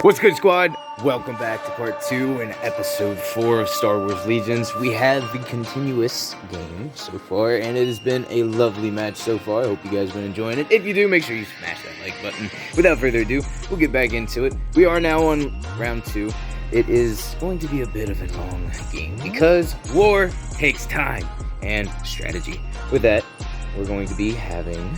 What's good, squad? Welcome back to part 2 and episode 4 of Star Wars Legions. We have the continuous game so far, and it has been a lovely match so far. I hope you guys have been enjoying it. If you do, make sure you smash that like button. Without further ado, we'll get back into it. We are now on round 2. It is going to be a bit of a long game because war takes time and strategy. With that, we're going to be having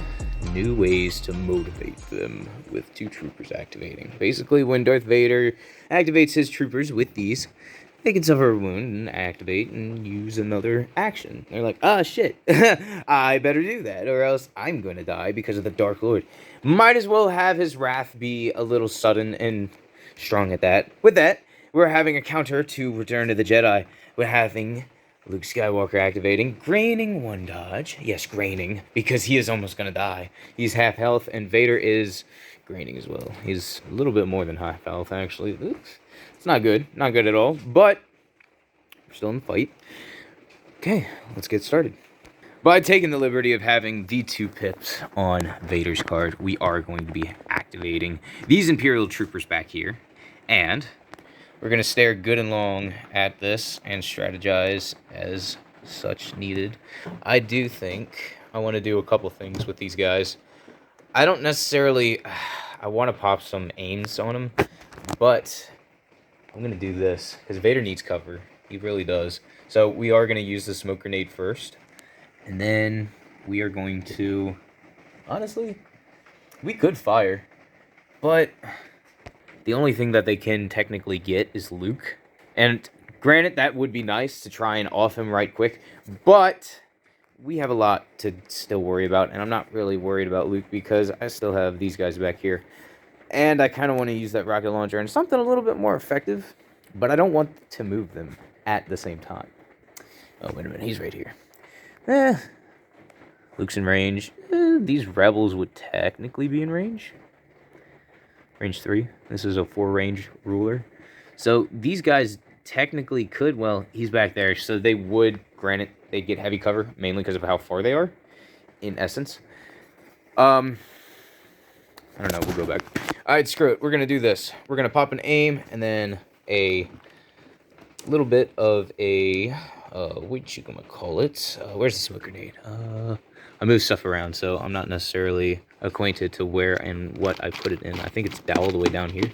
new ways to motivate them with 2 troopers activating. Basically, when Darth Vader activates his troopers with these, they can suffer a wound and activate and use another action. They're like, ah, shit, I better do that, or else I'm going to die because of the Dark Lord. Might as well have his wrath be a little sudden and strong at that. With that, we're having a counter to Return of the Jedi. We're having Luke Skywalker activating, graining 1 dodge. Yes, graining, because he is almost going to die. He's half health, and Vader is graining as well. He's a little bit more than half health, actually. Oops. It's not good. Not good at all, but we're still in the fight. Okay, let's get started. By taking the liberty of having the 2 pips on Vader's card, we are going to be activating these Imperial Troopers back here, and we're going to stare good and long at this and strategize as such needed. I do think I want to do a couple things with these guys. I don't necessarily... I want to pop some aims on them, but I'm going to do this because Vader needs cover. He really does. So we are going to use the smoke grenade first, and then we are going to... Honestly, we could fire, but the only thing that they can technically get is Luke. And granted, that would be nice to try and off him right quick, but we have a lot to still worry about, and I'm not really worried about Luke because I still have these guys back here. And I kind of want to use that rocket launcher and something a little bit more effective, but I don't want to move them at the same time. Oh, wait a minute, he's right here. Luke's in range. These rebels would technically be in range. Range 3. This is a 4-range ruler. So these guys technically could, well, he's back there, so they would, granted, they'd get heavy cover, mainly because of how far they are, in essence. I don't know, we'll go back. Alright, screw it, we're going to do this. We're going to pop an aim, and then a little bit of a, what you gonna call it? Where's the smoke grenade? I move stuff around, so I'm not necessarily acquainted to where and what I put it in. I think it's all the way down here.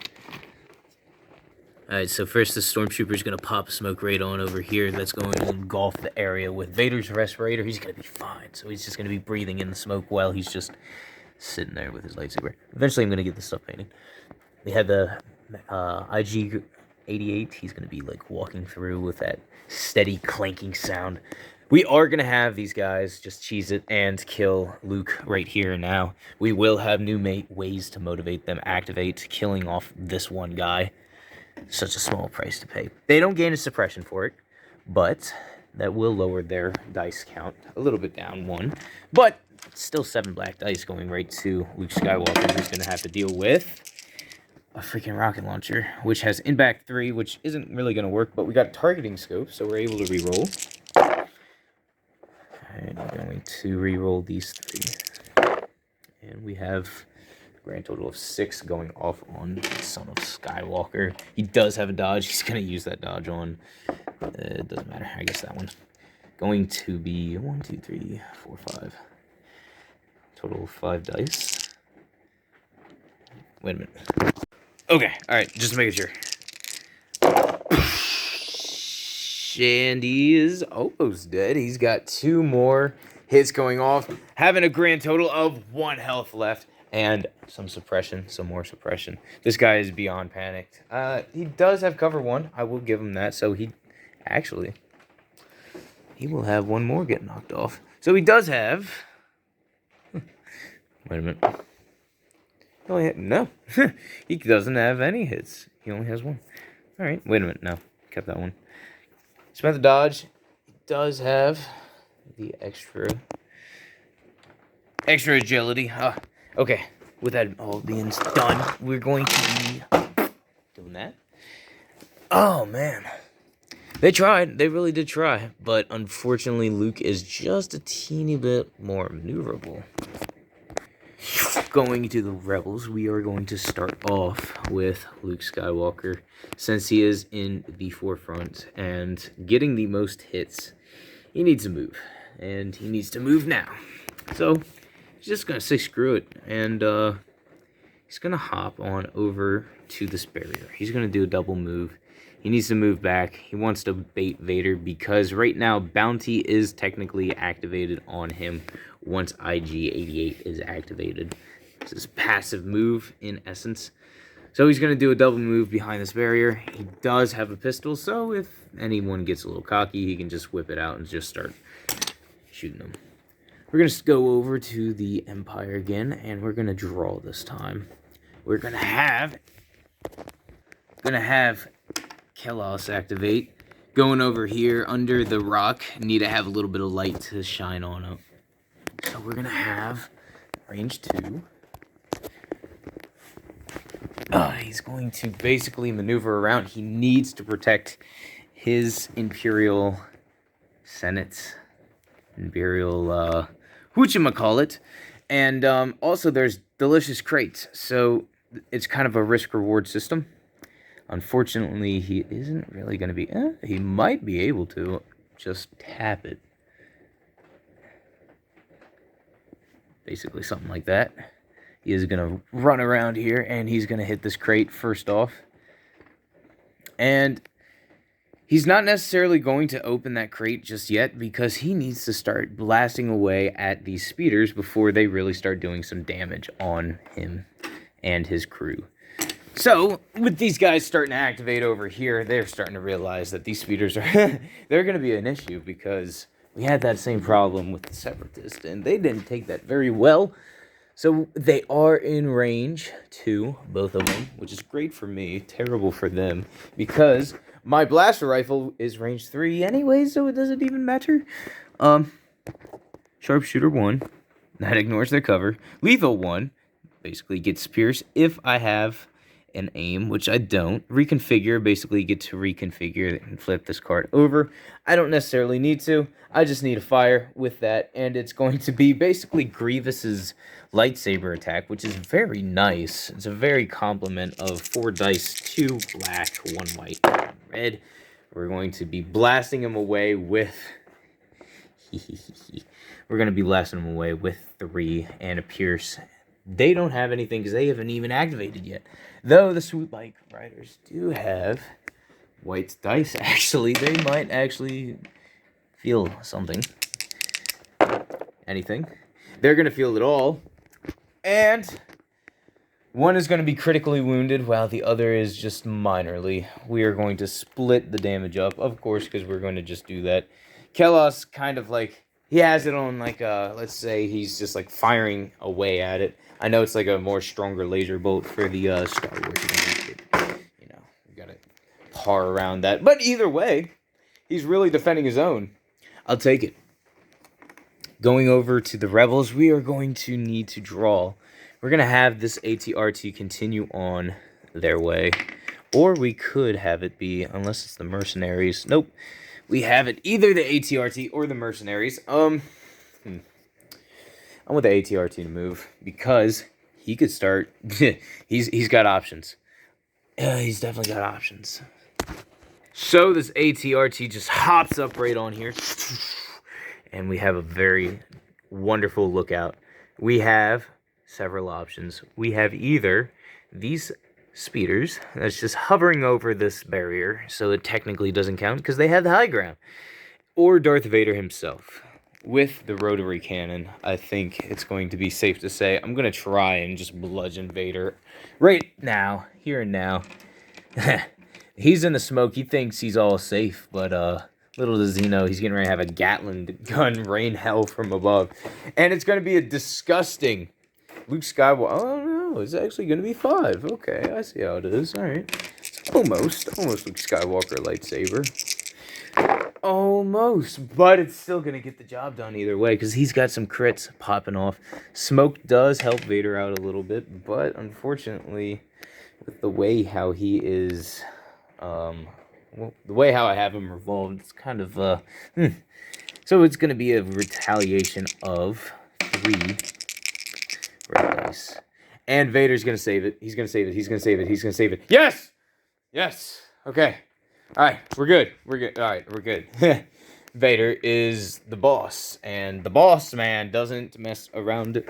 Alright, so first the Stormtrooper is going to pop a smoke radon over here. That's going to engulf the area with Vader's respirator. He's going to be fine. So he's just going to be breathing in the smoke while he's just sitting there with his lightsaber. Eventually I'm going to get this stuff painted. We have the IG-88. He's going to be like walking through with that steady clanking sound. We are going to have these guys just cheese it and kill Luke right here and now. We will have new ways to motivate them activate, killing off this one guy. Such a small price to pay. They don't gain a suppression for it, but that will lower their dice count a little bit down 1. But still 7 black dice going right to Luke Skywalker, who's going to have to deal with a freaking rocket launcher, which has impact 3, which isn't really going to work, but we got targeting scope, so we're able to reroll. And we're going to reroll these 3. And we have a grand total of 6 going off on the Son of Skywalker. He does have a dodge. He's going to use that dodge on. It doesn't matter. I guess that one. Going to be 1, 2, 3, 4, 5. Total of 5 dice. Wait a minute. Okay. Alright. Just making sure. Shandy is almost dead. He's got 2 more hits going off, having a grand total of 1 health left and some suppression, some more suppression. This guy is beyond panicked. He does have cover 1. I will give him that. So he will have 1 more get knocked off. So he does have. Wait a minute. No, he doesn't have any hits. He only has 1. All right. Wait a minute. No, kept that 1. Spent the dodge. He does have the extra agility. Okay, with that all being done, we're going to be doing that. Oh, man. They tried. They really did try. But unfortunately, Luke is just a teeny bit more maneuverable. going to the Rebels, we are going to start off with Luke Skywalker, since he is in the forefront and getting the most hits. He needs to move, and he needs to move now. So he's just gonna say screw it, and he's gonna hop on over to this barrier. He's gonna do a double move. He needs to move back. He wants to bait Vader because right now Bounty is technically activated on him once IG-88 is activated. This is a passive move in essence. So he's going to do a double move behind this barrier. He does have a pistol, so if anyone gets a little cocky, he can just whip it out and just start shooting them. We're going to go over to the Empire again, and we're going to draw this time. We're going to have Kelos activate. Going over here under the rock, need to have a little bit of light to shine on it. So we're going to have range 2. He's going to basically maneuver around. He needs to protect his Imperial Senate. Imperial, whatchamacallit. And also there's delicious crates. So it's kind of a risk-reward system. Unfortunately, he isn't really going to be... he might be able to just tap it. Basically something like that. He is going to run around here, and he's going to hit this crate first off. And he's not necessarily going to open that crate just yet, because he needs to start blasting away at these speeders before they really start doing some damage on him and his crew. So, with these guys starting to activate over here, they're starting to realize that these speeders are... they're going to be an issue, because we had that same problem with the Separatists, and they didn't take that very well. So they are in range 2, both of them, which is great for me, terrible for them, because my blaster rifle is range 3 anyway, so it doesn't even matter. Sharpshooter 1, that ignores their cover. Lethal 1, basically gets pierced if I have an aim, which I don't. Reconfigure, basically get to reconfigure and flip this card over. I don't necessarily need to. I just need to fire with that, and it's going to be basically Grievous's lightsaber attack, which is very nice. It's a very complement of 4 dice, 2 black, 1 white, 1 red. We're going to be blasting him away with... We're going to be blasting him away with 3 and a pierce. They don't have anything because they haven't even activated yet. Though the Swoop Bike Riders do have white dice, actually. They might actually feel something. Anything. They're going to feel it all. And one is going to be critically wounded while the other is just minorly. We are going to split the damage up, of course, because we're going to just do that. Kelos kind of like... he has it on like let's say he's just like firing away at it. I know it's like a more stronger laser bolt for the Star Wars. You know, we gotta par around that. But either way, he's really defending his own. I'll take it. Going over to the Rebels, we are going to need to draw. We're gonna have this ATRT continue on their way, or we could have it be, unless it's the mercenaries. Nope. We have it either the ATRT or the mercenaries. I want the ATRT to move because he could start. he's got options. He's definitely got options. So this ATRT just hops up right on here, and we have a very wonderful lookout. We have several options. We have either these speeders that's just hovering over this barrier, so it technically doesn't count because they have the high ground, or Darth Vader himself. With the rotary cannon, I think it's going to be safe to say I'm going to try and just bludgeon Vader right now, here and now. He's in the smoke. He thinks he's all safe, but little does he know he's getting ready to have a Gatling gun rain hell from above. And it's going to be a disgusting Luke Skywalker. Oh, no, it's actually going to be 5. Okay, I see how it is. All right. It's almost Luke Skywalker lightsaber. Almost, but it's still going to get the job done either way because he's got some crits popping off. Smoke does help Vader out a little bit, but unfortunately, with the way how he is, well, the way how I have him revolved, it's kind of, So it's going to be a retaliation of 3 Red dice. And Vader's gonna save it. He's gonna save it. He's gonna save it. He's gonna save it. Yes! Yes! Okay. Alright, we're good. We're good. Alright, we're good. Vader is the boss. And the boss, man, doesn't mess around.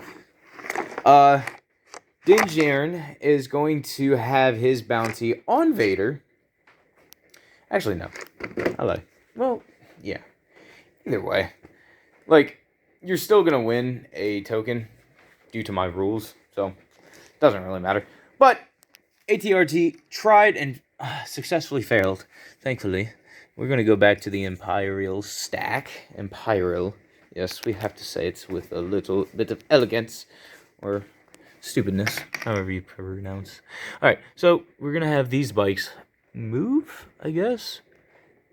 Din Djarin is going to have his bounty on Vader. Actually, no. I lie. Well, yeah. Either way. Like, you're still gonna win a token due to my rules, so doesn't really matter. But ATRT tried and successfully failed, thankfully. We're gonna go back to the Imperial stack. Imperial. Yes, we have to say it with a little bit of elegance or stupidness, however you pronounce. Alright, so we're gonna have these bikes move, I guess.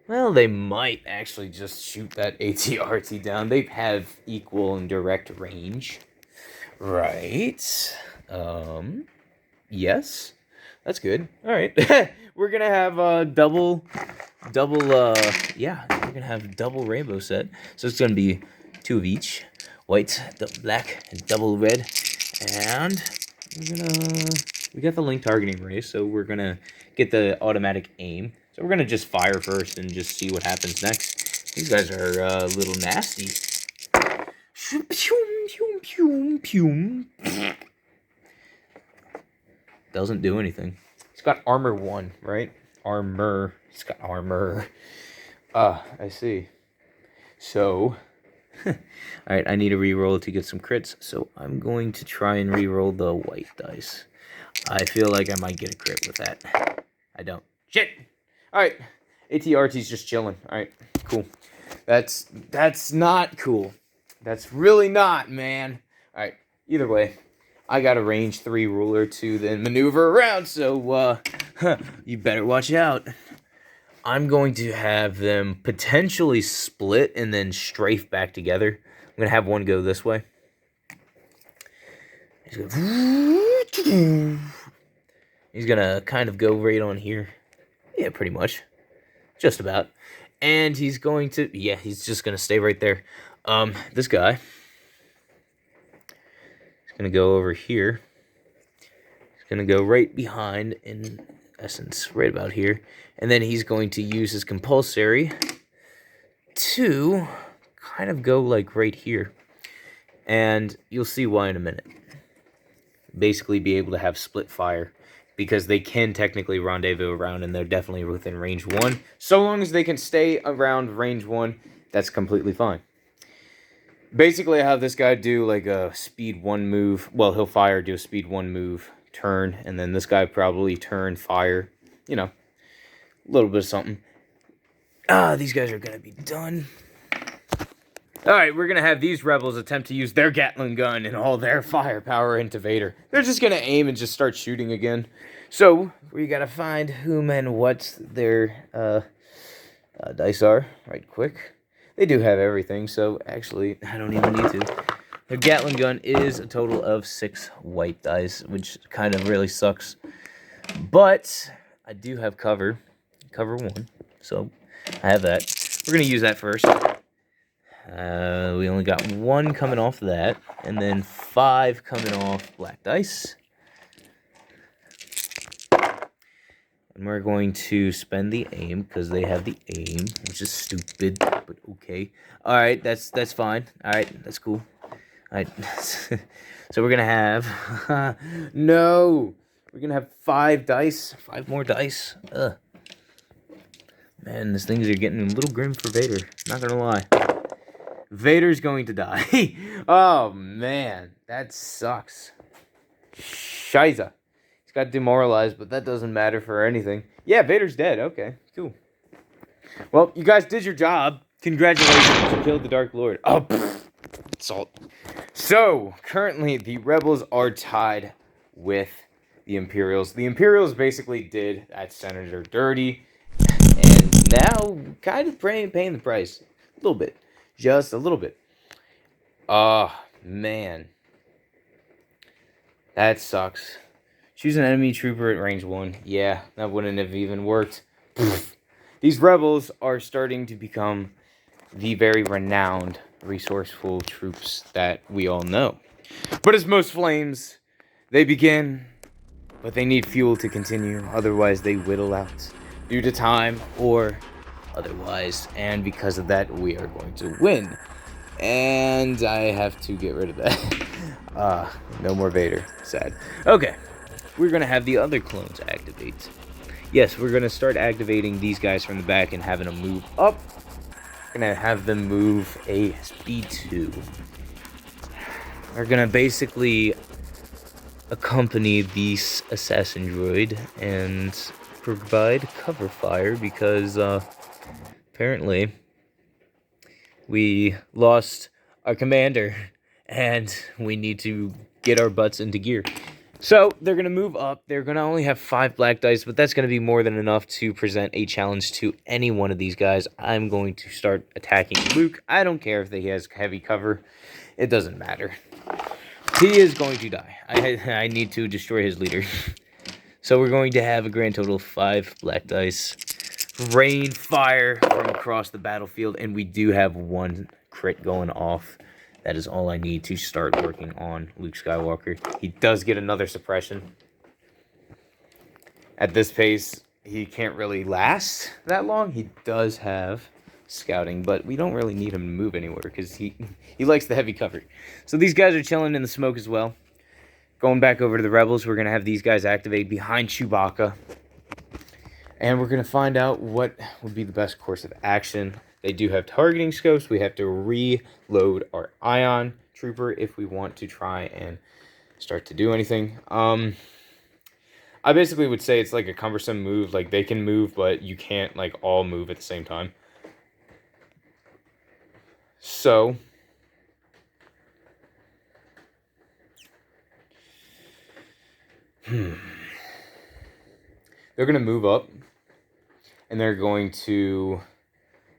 Well, they might actually just shoot that ATRT down. They have equal and direct range. Right. Yes. That's good. Alright. We're gonna have double, yeah, we're gonna have double rainbow set. So it's gonna be 2 of each. White, black, and double red. And we got the link targeting race, so we're gonna get the automatic aim. So we're gonna just fire first and just see what happens next. These guys are a little nasty. Doesn't do anything. It's got armor 1, right? Armor. It's got armor. I see. So, alright, I need to reroll to get some crits, so I'm going to try and reroll the white dice. I feel like I might get a crit with that. I don't. Shit! Alright, ATRT's just chilling. Alright, cool. That's not cool. That's really not, man. Alright, either way, I got a range 3 ruler to then maneuver around, so, you better watch out. I'm going to have them potentially split and then strafe back together. I'm going to have one go this way. He's going to kind of go right on here. Yeah, pretty much. Just about. And he's going to... Yeah, he's just going to stay right there. This guy is going to go over here. He's going to go right behind, in essence, right about here. And then he's going to use his compulsory to kind of go like right here. And you'll see why in a minute. Basically be able to have split fire. Because they can technically rendezvous around, and they're definitely within range 1. So long as they can stay around range 1, that's completely fine. Basically, I have this guy do like a speed 1 move. Well, he'll fire, do a speed 1 move, turn, and then this guy probably turn, fire. You know, a little bit of something. These guys are going to be done. Alright, we're going to have these rebels attempt to use their Gatling gun and all their firepower into Vader. They're just going to aim and just start shooting again. So, we got to find whom and what their dice are right quick. They do have everything, so actually, I don't even need to. Their Gatling gun is a total of 6 white dice, which kind of really sucks. But, I do have cover 1, so I have that. We're going to use that first. We only got 1 coming off that, and then 5 coming off black dice. And we're going to spend the aim, because they have the aim, which is stupid, but okay. Alright, that's fine. Alright, that's cool. Alright, so we're going to have... no! We're going to have 5 dice. 5 more dice. Ugh. Man, these things are getting a little grim for Vader. Not going to lie. Vader's going to die. Oh, man. That sucks. Shiza. He's got demoralized, but that doesn't matter for anything. Yeah, Vader's dead. Okay, cool. Well, you guys did your job. Congratulations. You killed the Dark Lord. Oh, pfft. Salt. So, currently, the Rebels are tied with the Imperials. The Imperials basically did that Senator dirty. And now, kind of paying the price. A little bit. Just a little bit. Oh, man. That sucks. Choose an enemy trooper at range 1. Yeah, that wouldn't have even worked. These rebels are starting to become the very renowned, resourceful troops that we all know. But as most flames, they begin, but they need fuel to continue, otherwise they whittle out due to time or otherwise, and because of that, we are going to win. And I have to get rid of that. No more Vader. Sad. Okay, we're gonna have the other clones activate. Yes, we're gonna start activating these guys from the back and having them move up. We're gonna have them move a speed 2. We're gonna basically accompany this assassin droid and provide cover fire because apparently we lost our commander and we need to get our butts into gear. So they're going to move up. They're going to only have 5 black dice, but that's going to be more than enough to present a challenge to any one of these guys. I'm going to start attacking Luke. I don't care if he has heavy cover. It doesn't matter. He is going to die. I need to destroy his leader. So we're going to have a grand total of 5 black dice. Rain fire from across the battlefield, and we do have 1 crit going off. That is all I need to start working on Luke Skywalker. He does get another suppression. At this pace, he can't really last that long. He does have scouting, but we don't really need him to move anywhere because he likes the heavy cover. So these guys are chilling in the smoke as well. Going back over to the Rebels, we're going to have these guys activate behind Chewbacca. And we're going to find out what would be the best course of action. They do have targeting scopes. We have to reload our Ion Trooper if we want to try and start to do anything. I basically would say it's like a cumbersome move. Like, they can move, but you can't, like, all move at the same time. So they're going to move up, and they're going to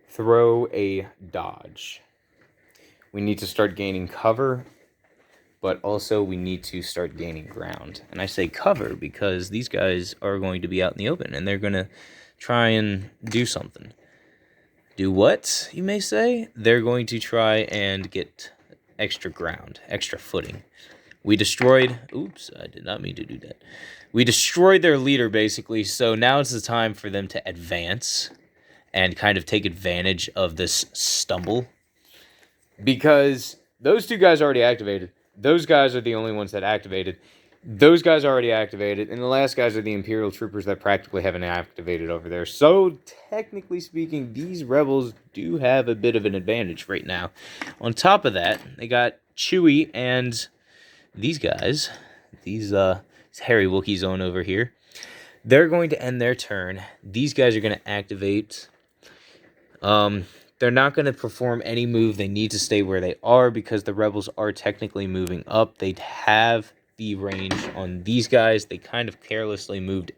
throw a dodge. We need to start gaining cover, but also we need to start gaining ground. And I say cover because these guys are going to be out in the open, and they're going to try and do something. Do what, you may say? They're going to try and get extra ground, extra footing. We destroyed... Oops, I did not mean to do that. We destroyed their leader, basically, so now it's the time for them to advance and kind of take advantage of this stumble. Because those 2 guys already activated. Those guys are the only ones that activated. Those guys already activated, and the last guys are the Imperial troopers that practically haven't activated over there. So, technically speaking, these Rebels do have a bit of an advantage right now. On top of that, they got Chewie and these guys, these Harry Wookiee Zone over here. They're going to end their turn. These guys are going to activate. They're not going to perform any move. They need to stay where they are because the Rebels are technically moving up. They'd have the range on these guys. They kind of carelessly moved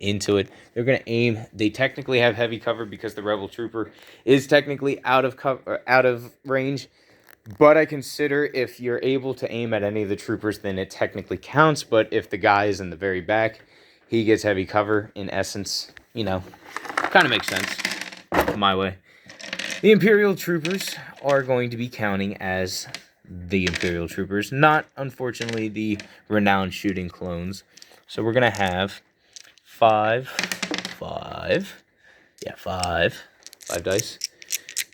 into it. They're going to aim. They technically have heavy cover because the Rebel Trooper is technically out of cover, out of range. But I consider if you're able to aim at any of the troopers, then it technically counts. But if the guy is in the very back, he gets heavy cover. In essence, you know, kind of makes sense my way. The Imperial troopers are going to be counting as the Imperial troopers, not, unfortunately, the renowned shooting clones. So we're going to have 5 dice.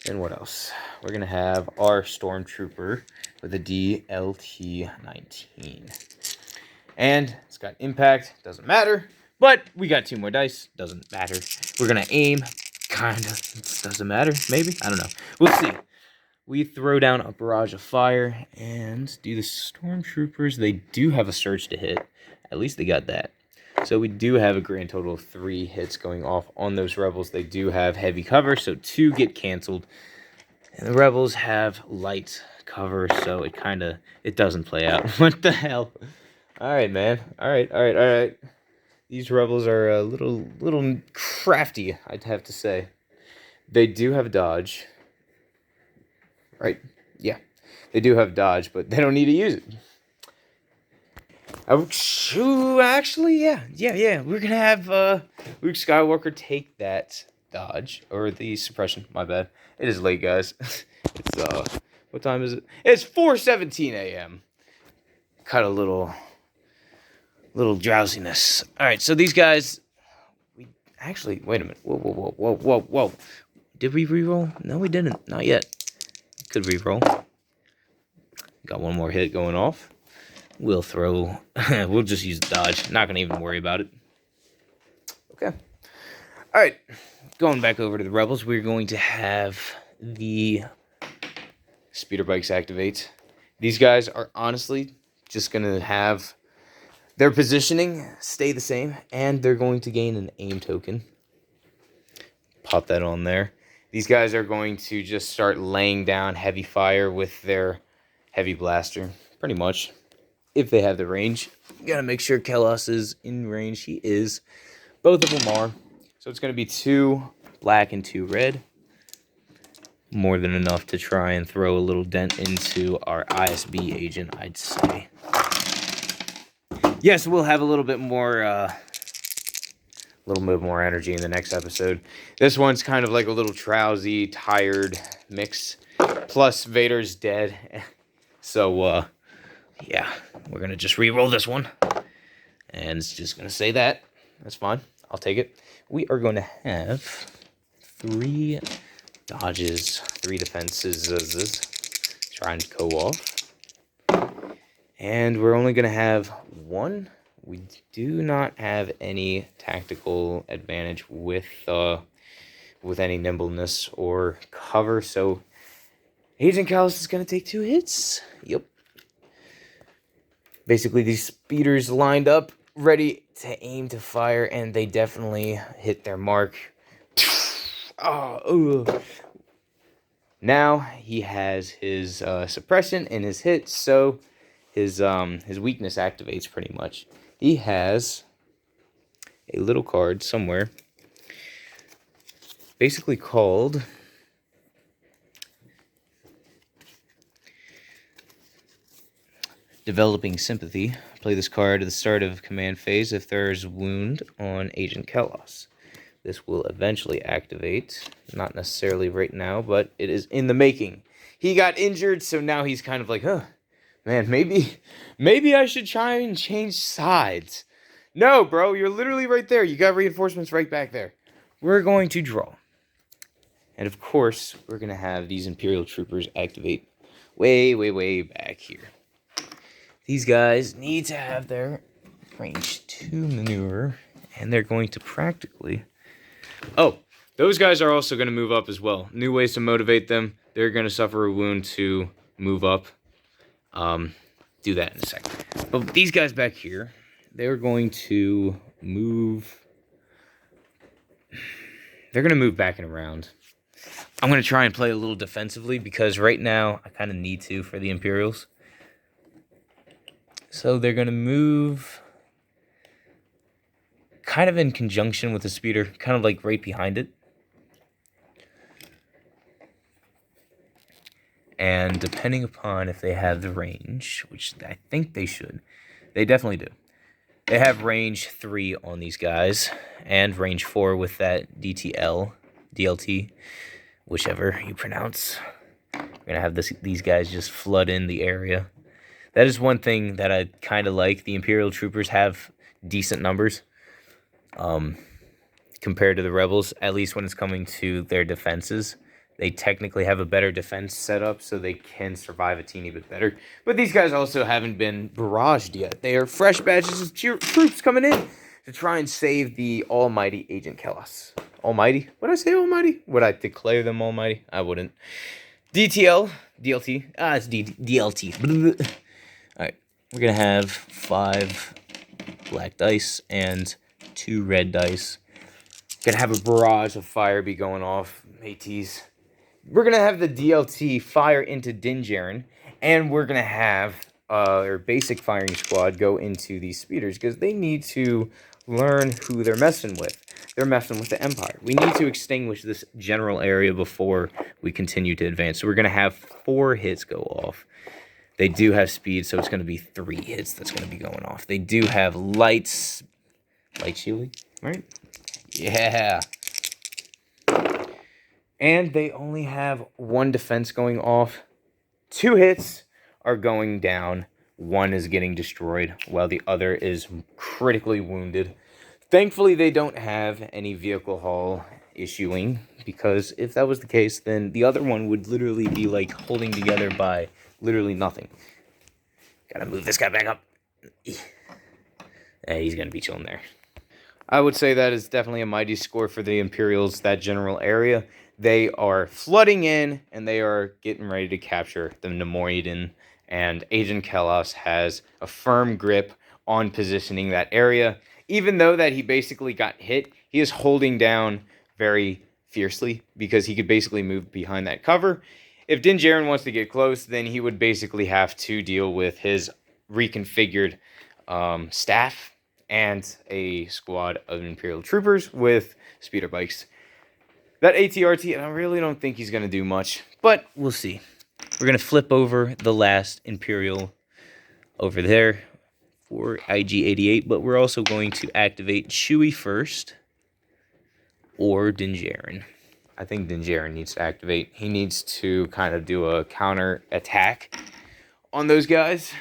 And what else? We're going to have our Stormtrooper with a DLT-19. And it's got impact, doesn't matter. But we got 2 more dice, doesn't matter. We're going to aim, kind of, doesn't matter, maybe? I don't know. We'll see. We throw down a barrage of fire and do the Stormtroopers. They do have a surge to hit. At least they got that. So we do have a grand total of 3 hits going off on those Rebels. They do have heavy cover, so 2 get canceled. And the Rebels have light cover, so it doesn't play out. What the hell? Alright, man. Alright. These Rebels are a little crafty, I'd have to say. They do have dodge. Right? Yeah. They do have dodge, but they don't need to use it. Actually, yeah. We're gonna have Luke Skywalker take that dodge, or the suppression, my bad. It is late, guys. It's, what time is it? It's 4:17 a.m. cut a little drowsiness. All right, so these guys, we actually, wait a minute. Whoa. Did we reroll? No, we didn't. Not yet. Could reroll. Got one more hit going off. We'll throw, we'll just use dodge. Not going to even worry about it. Okay. All right. Going back over to the Rebels, we're going to have the speeder bikes activate. These guys are honestly just going to have their positioning stay the same, and they're going to gain an aim token. Pop that on there. These guys are going to just start laying down heavy fire with their heavy blaster, pretty much. If they have the range, you gotta make sure Kelos is in range. He is. Both of them are. So it's gonna be 2 black and 2 red. More than enough to try and throw a little dent into our ISB agent, I'd say. Yes, we'll have a little bit more energy in the next episode. This one's kind of like a little drowsy, tired mix. Plus Vader's dead. So yeah, we're going to just re-roll this one. And it's just going to say that. That's fine. I'll take it. We are going to have 3 dodges, 3 defenses. Try and go off. And we're only going to have 1. We do not have any tactical advantage with any nimbleness or cover. So Agent Kelos is going to take 2 hits. Yep. Basically, these speeders lined up, ready to aim to fire, and they definitely hit their mark. Now he has his suppression in his hit, so his weakness activates pretty much. He has a little card somewhere, basically called Developing Sympathy. Play this card at the start of command phase if there is wound on Agent Kelos. This will eventually activate. Not necessarily right now, but it is in the making. He got injured, so now he's kind of like, man, maybe I should try and change sides. No, bro, you're literally right there. You got reinforcements right back there. We're going to draw. And of course, we're going to have these Imperial troopers activate way back here. These guys need to have their range 2 maneuver, and they're going to practically... Oh, those guys are also going to move up as well. New ways to motivate them. They're going to suffer a wound to move up. Do that in a second. But these guys back here, they're going to move... They're going to move back and around. I'm going to try and play a little defensively because right now I kind of need to for the Imperials. So they're going to move kind of in conjunction with the speeder, kind of like right behind it. And depending upon if they have the range, which I think they should, they definitely do. They have range 3 on these guys, and range 4 with that DLT, whichever you pronounce. We're going to have these guys just flood in the area. That is one thing that I kind of like. The Imperial troopers have decent numbers compared to the Rebels, at least when it's coming to their defenses. They technically have a better defense setup, so they can survive a teeny bit better. But these guys also haven't been barraged yet. They are fresh batches of troops coming in to try and save the almighty Agent Kelos. Almighty? Would I say almighty? Would I declare them almighty? I wouldn't. DLT. It's DLT. Alright, we're going to have 5 black dice and 2 red dice. Going to have a barrage of fire be going off, mateys. We're going to have the DLT fire into Din Djarin, and we're going to have our basic firing squad go into these speeders, because they need to learn who they're messing with. They're messing with the Empire. We need to extinguish this general area before we continue to advance. So we're going to have 4 hits go off. They do have speed, so it's going to be 3 hits that's going to be going off. They do have light shielding, right? Yeah. And they only have 1 defense going off. 2 hits are going down One is getting destroyed while the other is critically wounded. Thankfully, they don't have any vehicle hull issuing, because if that was the case, then the other one would literally be like holding together by literally nothing. Gotta move this guy back up. Yeah, he's gonna be chilling there. I would say that is definitely a mighty score for the Imperials, that general area. They are flooding in, and they are getting ready to capture the Nemoidan, and Agent Kelos has a firm grip on positioning that area. Even though that he basically got hit, he is holding down very fiercely, because he could basically move behind that cover. If Din Djarin wants to get close, then he would basically have to deal with his reconfigured staff and a squad of Imperial troopers with speeder bikes. That ATRT, I really don't think he's going to do much, but we'll see. We're going to flip over the last Imperial over there for IG-88, but we're also going to activate Chewie first, or Din Djarin. I think Din Djarin needs to activate. He needs to kind of do a counter attack on those guys.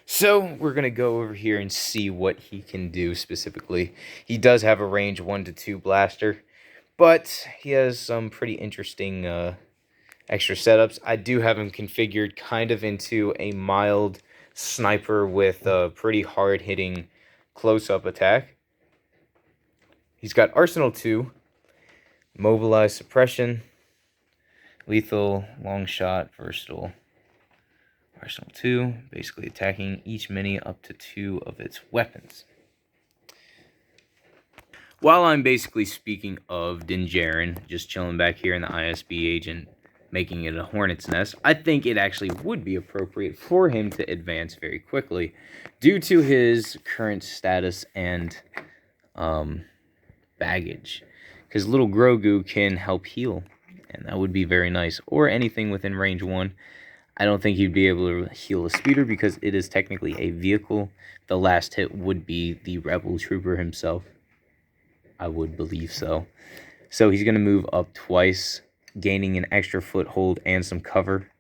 So we're going to go over here and see what he can do specifically. He does have a range 1 to 2 blaster, but he has some pretty interesting extra setups. I do have him configured kind of into a mild sniper with a pretty hard-hitting close-up attack. He's got Arsenal 2, Mobilized Suppression, Lethal, Long Shot, Versatile. Arsenal 2, basically attacking each mini up to 2 of its weapons. While I'm basically speaking of Din Djarin, just chilling back here in the ISB agent, making it a hornet's nest, I think it actually would be appropriate for him to advance very quickly due to his current status and baggage. Because little Grogu can help heal, and that would be very nice. Or anything within range 1. I don't think he'd be able to heal a speeder because it is technically a vehicle. The last hit would be the Rebel Trooper himself. I would believe so. So he's going to move up twice, gaining an extra foothold and some cover.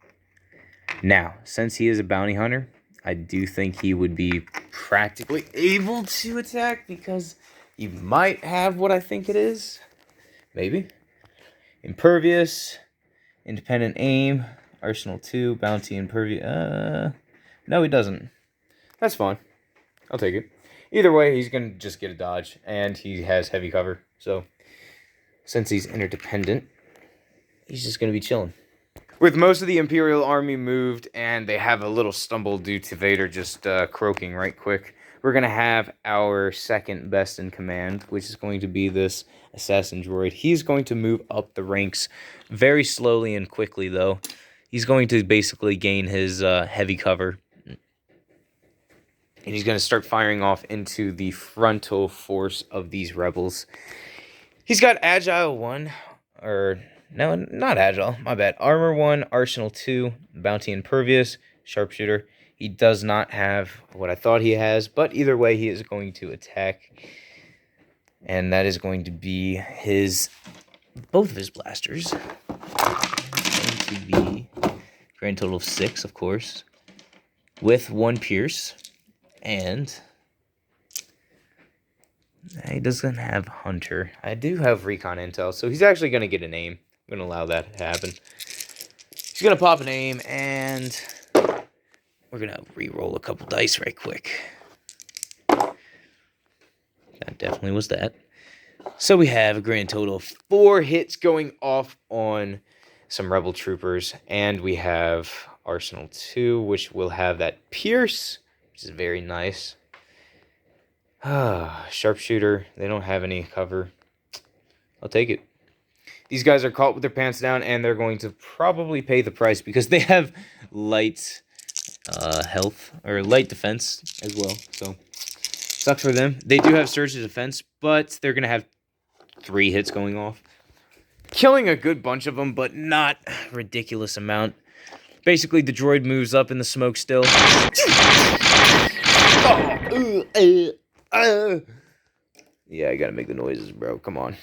Now, since he is a bounty hunter, I do think he would be practically able to attack, because he might have what I think it is. Maybe. Impervious, independent aim, Arsenal 2, bounty, impervious. No, he doesn't. That's fine. I'll take it. Either way, he's going to just get a dodge, and he has heavy cover. So, since he's interdependent, he's just going to be chilling. With most of the Imperial army moved, and they have a little stumble due to Vader just croaking right quick, we're going to have our second best in command, which is going to be this assassin droid. He's going to move up the ranks very slowly and quickly, though. He's going to basically gain his heavy cover. And he's going to start firing off into the frontal force of these rebels. He's got Agile 1, or no, not Agile, my bad. Armor 1, Arsenal 2, Bounty Impervious, Sharpshooter. He does not have what I thought he has, but either way, he is going to attack. And that is going to be both of his blasters. Going to be grand total of 6, of course, with 1 pierce. And he doesn't have Hunter. I do have Recon Intel, so he's actually going to get an aim. I'm going to allow that to happen. He's going to pop an aim, and we're going to re-roll a couple dice right quick. That definitely was that. So we have a grand total of 4 hits going off on some Rebel Troopers, and we have Arsenal 2, which will have that pierce, which is very nice. Sharpshooter, they don't have any cover. I'll take it. These guys are caught with their pants down, and they're going to probably pay the price because they have light health, or light defense as well. So, sucks for them. They do have surge to defense, but they're going to have 3 hits going off. Killing a good bunch of them, but not a ridiculous amount. Basically, the droid moves up in the smoke still. Yeah, I gotta make the noises, bro. Come on.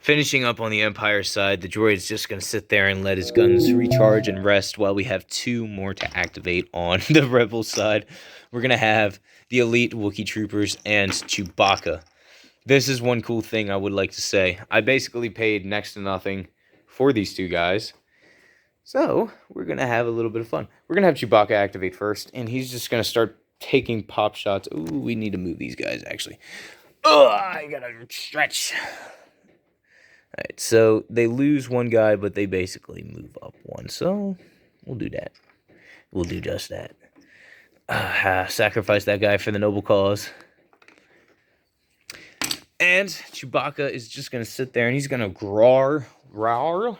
Finishing up on the Empire side, the droid's just going to sit there and let his guns recharge and rest while we have 2 more to activate on the Rebel side. We're going to have the Elite Wookiee Troopers and Chewbacca. This is one cool thing I would like to say. I basically paid next to nothing for these 2 guys. So, we're going to have a little bit of fun. We're going to have Chewbacca activate first, and he's just going to start taking pop shots. Ooh, we need to move these guys, actually. Ugh, I got to stretch. Alright, so they lose 1 guy, but they basically move up 1. So, we'll do that. We'll do just that. Sacrifice that guy for the noble cause. And Chewbacca is just going to sit there and he's going to roar. So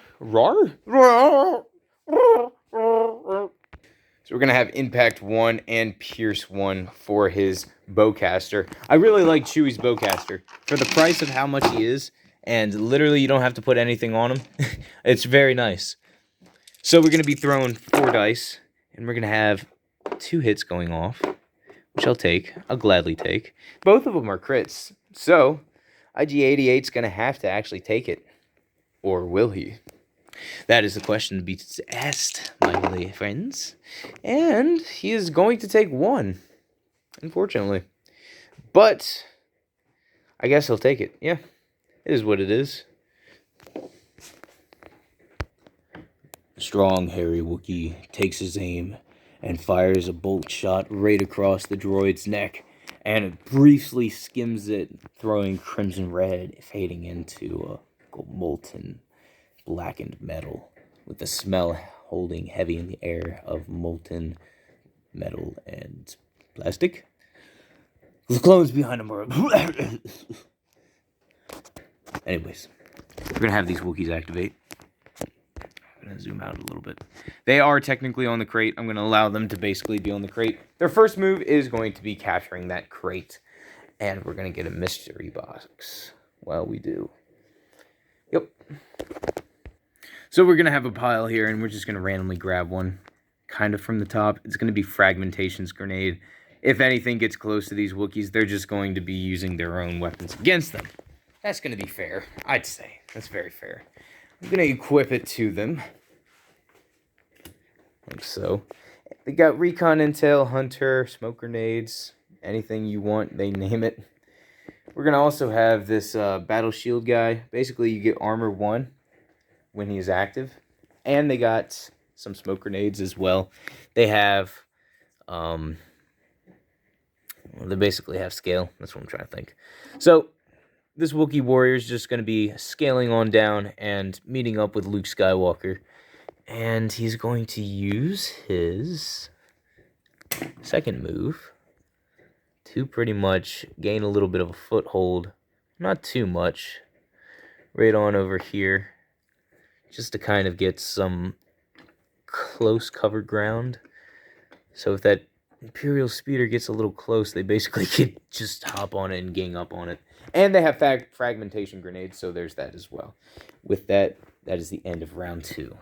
we're going to have Impact 1 and Pierce 1 for his bowcaster. I really like Chewie's bowcaster. For the price of how much he is, and literally you don't have to put anything on him, it's very nice. So we're going to be throwing 4 dice, and we're going to have 2 hits going off, which I'll take. I'll gladly take. Both of them are crits, so IG-88's going to have to actually take it. Or will he? That is the question to be asked, my friends. And he is going to take 1, unfortunately. But I guess he'll take it. Yeah, it is what it is. The strong, hairy Wookiee takes his aim and fires a bolt shot right across the droid's neck, and it briefly skims it, throwing crimson red, fading into a molten, blackened metal, with the smell holding heavy in the air of molten metal and plastic. The clones behind him are... Anyways, we're going to have these Wookiees activate. I'm going to zoom out a little bit. They are technically on the crate. I'm going to allow them to basically be on the crate. Their first move is going to be capturing that crate. And we're going to get a mystery box while we do. Yep. So we're going to have a pile here, and we're just going to randomly grab one kind of from the top. It's going to be Fragmentation's grenade. If anything gets close to these Wookiees, they're just going to be using their own weapons against them. That's going to be fair, I'd say. That's very fair. I'm going to equip it to them. Like so. They got Recon Intel, Hunter, Smoke Grenades, anything you want, they name it. We're going to also have this Battle Shield guy. Basically, you get Armor 1 when he is active. And they got some Smoke Grenades as well. They have... they basically have scale. That's what I'm trying to think. So, this Wookiee warrior is just going to be scaling on down and meeting up with Luke Skywalker. And he's going to use his second move to pretty much gain a little bit of a foothold. Not too much. Right on over here. Just to kind of get some close covered ground. So if that Imperial speeder gets a little close, they basically can just hop on it and gang up on it. And they have fragmentation grenades, so there's that as well. With that, that is the end of round 2.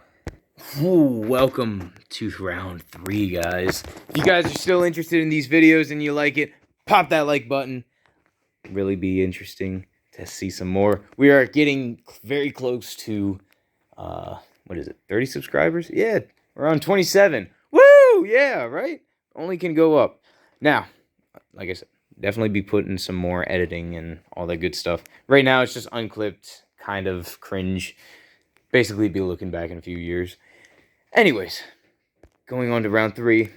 Ooh, welcome to round 3, guys. If you guys are still interested in these videos and you like it, pop that like button. Really be interesting to see some more. We are getting very close to, 30 subscribers? Yeah, we're on 27. Woo! Yeah, right? Only can go up. Now, like I said, definitely be putting some more editing and all that good stuff. Right now, it's just unclipped, kind of cringe. Basically, be looking back in a few years. Anyways, going on to round 3.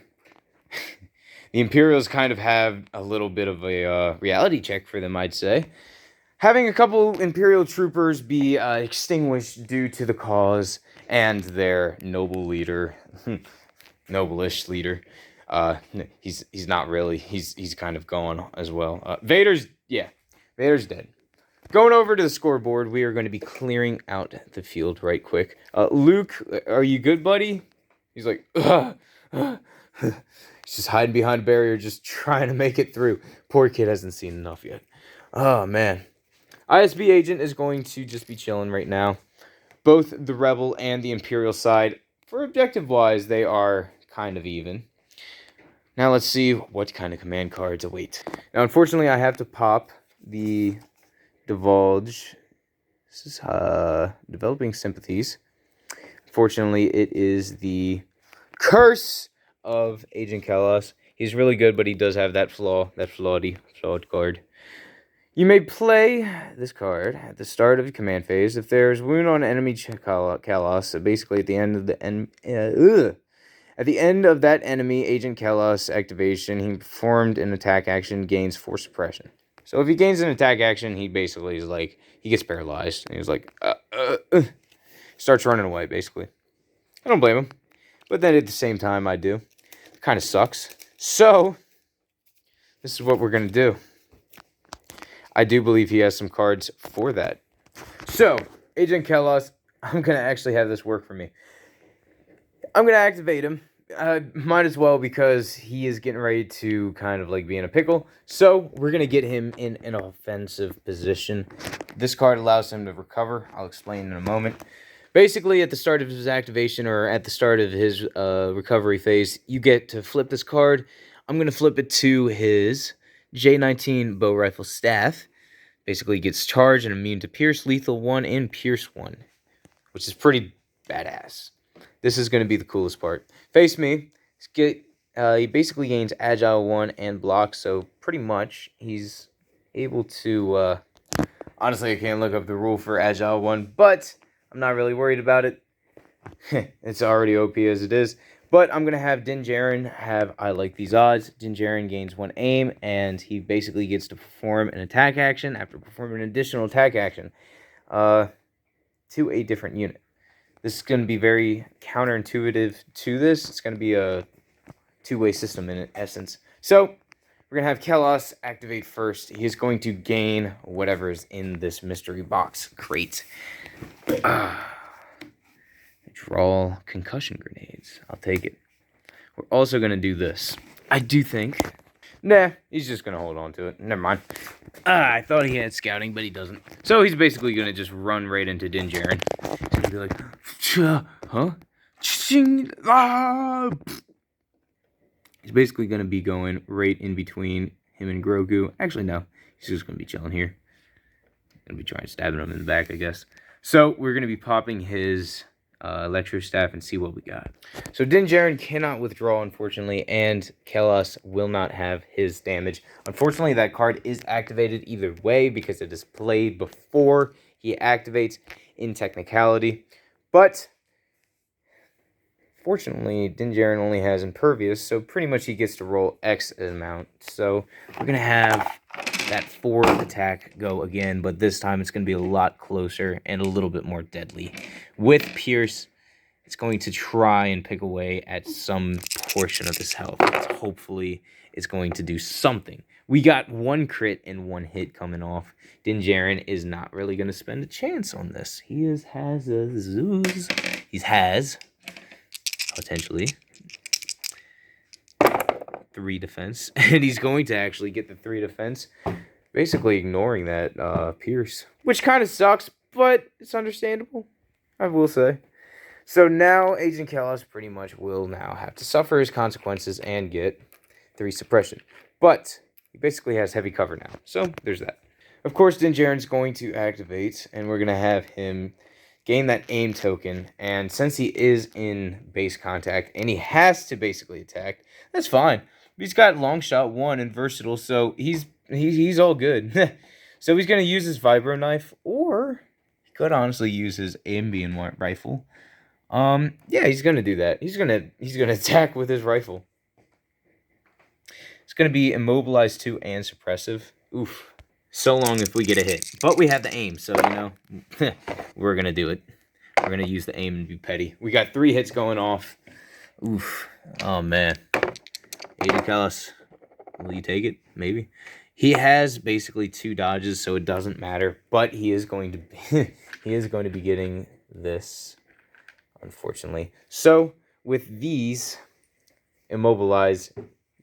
The Imperials kind of have a little bit of a reality check for them, I'd say. Having a couple Imperial troopers be extinguished due to the cause and their noble leader, noble-ish leader. He's not really. He's kind of gone as well. Vader's dead. Going over to the scoreboard, we are going to be clearing out the field right quick. Luke, are you good, buddy? He's like, he's just hiding behind a barrier, just trying to make it through. Poor kid hasn't seen enough yet. Oh, man. ISB agent is going to just be chilling right now. Both the Rebel and the Imperial side, for objective-wise, they are kind of even. Now let's see what kind of command cards await. Now, unfortunately, I have to pop the Divulge This is developing sympathies. Unfortunately, it is the curse of Agent Kalos. He's really good, but he does have that flawed card. You may play this card at the start of the command phase. If there's wound on enemy Kalos, so basically at the end of that enemy Agent Kalos activation, he performed an attack action, gains force suppression. So if he gains an attack action, he basically is like, he gets paralyzed. And he's like, starts running away, basically. I don't blame him. But then at the same time, I do. It kind of sucks. So, this is what we're going to do. I do believe he has some cards for that. So, Agent Kalos, I'm going to actually have this work for me. I'm going to activate him. Might as well, because he is getting ready to kind of like be in a pickle. So, we're going to get him in an offensive position. This card allows him to recover. I'll explain in a moment. Basically, at the start of his activation or at the start of his recovery phase, you get to flip this card. I'm going to flip it to his J19 bow rifle staff. Basically gets charged and immune to Pierce, Lethal 1, and Pierce 1, which is pretty badass. This is going to be the coolest part. Face me. He basically gains Agile 1 and Block, so pretty much he's able to... honestly, I can't look up the rule for Agile 1, but I'm not really worried about it. It's already OP as it is. But I'm going to have Din Djarin have I Like These Odds. Din Djarin gains 1 aim, and he basically gets to perform an attack action after performing an additional attack action to a different unit. This is going to be very counterintuitive to this. It's going to be a two-way system in essence. So, we're going to have Kalos activate first. He is going to gain whatever is in this mystery box crate. Draw concussion grenades. I'll take it. We're also going to do this. I do think... Nah, he's just going to hold on to it. Never mind. I thought he had scouting, but he doesn't. So he's basically going to just run right into Din Djarin. He's going to be like... Huh? He's basically going to be going right in between him and Grogu. Actually, no. He's just going to be chilling here. Going to be trying stabbing him in the back, I guess. So we're going to be popping his... Electro Staff and see what we got. So Din Djarin cannot withdraw, unfortunately, and Kalos will not have his damage. Unfortunately, that card is activated either way because it is played before he activates in technicality. But fortunately, Din Djarin only has Impervious, so pretty much he gets to roll X amount. So we're going to have that 4 attack go again, but this time it's going to be a lot closer and a little bit more deadly. With Pierce, it's going to try and pick away at some portion of his health. Hopefully, it's going to do something. We got 1 crit and 1 hit coming off. Din Djarin is not really going to spend a chance on this. He has a Zeus. He has, potentially, 3 defense, and he's going to actually get the 3 defense, basically ignoring that Pierce, which kind of sucks, but it's understandable, I will say. So now Agent Kalos pretty much will now have to suffer his consequences and get 3 suppression, but he basically has heavy cover now, so there's that. Of course, Din Djarin's going to activate, and we're going to have him gain that aim token, and since he is in base contact, and he has to basically attack, that's fine. He's got long shot 1 and versatile, so he's all good. So he's gonna use his vibro knife, or he could honestly use his ambient rifle. Yeah, he's gonna do that. He's gonna attack with his rifle. It's gonna be immobilized 2 and suppressive. Oof. So long if we get a hit, but we have the aim, so you know we're gonna do it. We're gonna use the aim and be petty. We got 3 hits going off. Oof. Oh man. Agent Kalos, will you take it? Maybe. He has basically 2 dodges, so it doesn't matter. But he is going to be he is going to be getting this, unfortunately. So with these, immobilize,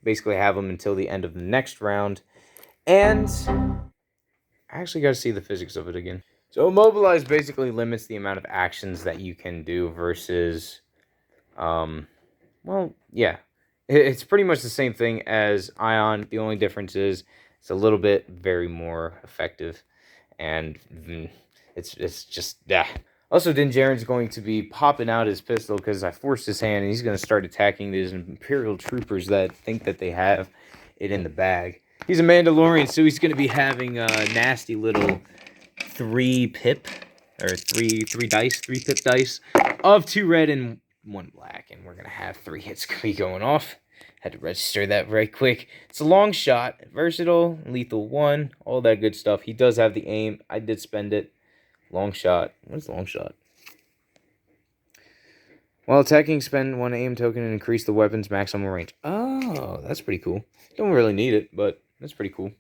basically have them until the end of the next round. And I actually got to see the physics of it again. So immobilize basically limits the amount of actions that you can do versus, well, yeah. It's pretty much the same thing as Ion. The only difference is it's a little bit very more effective. And It's just, yeah. Also, Din Djarin's going to be popping out his pistol because I forced his hand, and he's going to start attacking these Imperial troopers that think that they have it in the bag. He's a Mandalorian, so he's going to be having a nasty little 3-pip, or 3 dice, 3-pip dice of 2 red and 1 black, and we're going to have 3 hits be going off. Had to register that very quick. It's a long shot, versatile, lethal 1, all that good stuff. He does have the aim. I did spend it. Long shot. What is long shot? While attacking, spend 1 aim token and increase the weapon's maximum range. Oh, that's pretty cool. Don't really need it, but that's pretty cool.